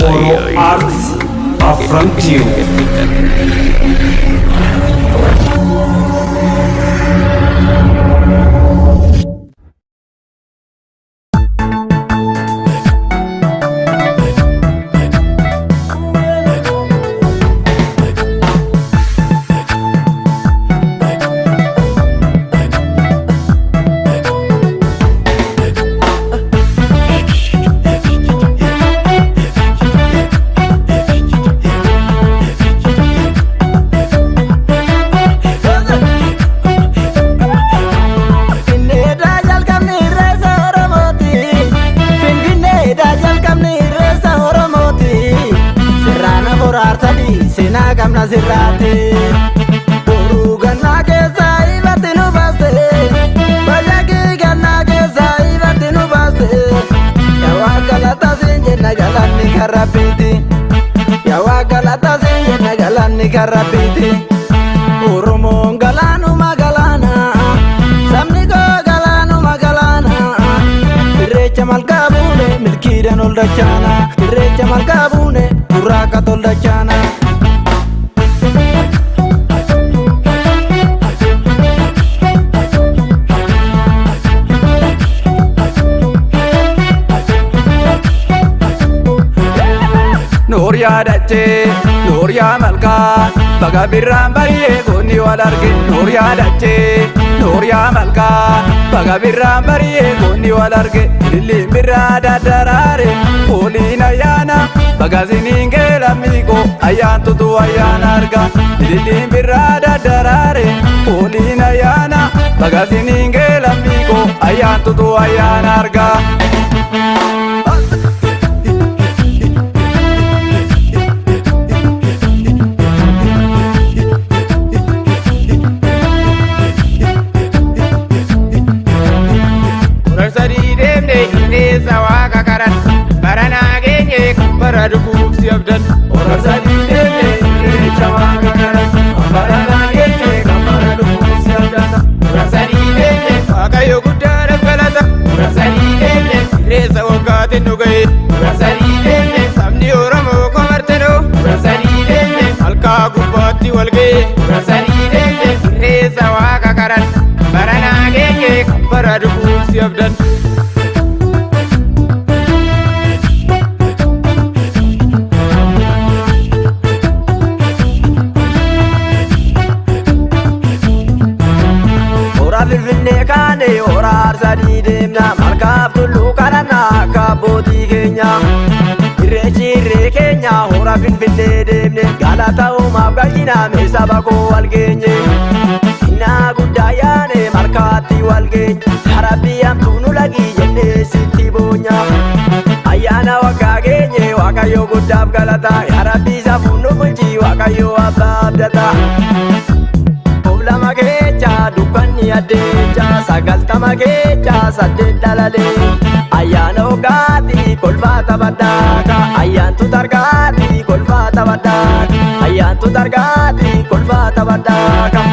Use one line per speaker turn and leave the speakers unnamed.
Oro Arts affront you.
Kamna sirrate boru ganna ke sai batinu baste bayagi ganna ke sai batinu baste yawa galata sinje nagalanni karabiti yawa galata sinje nagalanni karabiti oromo galanu magalana samni go galanu magalana recha malkabune milkidan oldachana recha malkabune uraka toldachana
Noria dace, Noria malka, baga birran bariye goni walarge. Noria dace, Noria malka, baga birran bariye goni walarge. Lili birra da darare, polina yana, baga ziningela migo, ayan tutu ayan arga. Lili birra da darare, polina yana, baga ziningela migo, ayan tutu ayan arga. Sawa kakaran barana genye bara dukuf siabdan orang sadide ne sawa kakaran barana genye bara dukuf siabdan orang sadide ne akayo gudara galata orang sadide ne reza wakatin nugai orang sadide ne samni oramo komarteno orang sadide ne alka gubati walge orang sadide ne reza wakakaran barana genye bara dukuf siabdan
Finne kane orar sadi demna markab tulu karana kaboti kenya irre kenya ora finne demne galata uma bagina me sabako walgenye ina gudayane markati walgenye harabiyam tunu lagi jenne siti bonya ayana wakagenye wakayo gudab galata harabi safunu bunji wakayo ababdata Magecha dukani adecha sagaltama gecha sadedalale ayana ogati kolfata badaka ayantu targati kolfata badaka ayantu targati kolfata badaka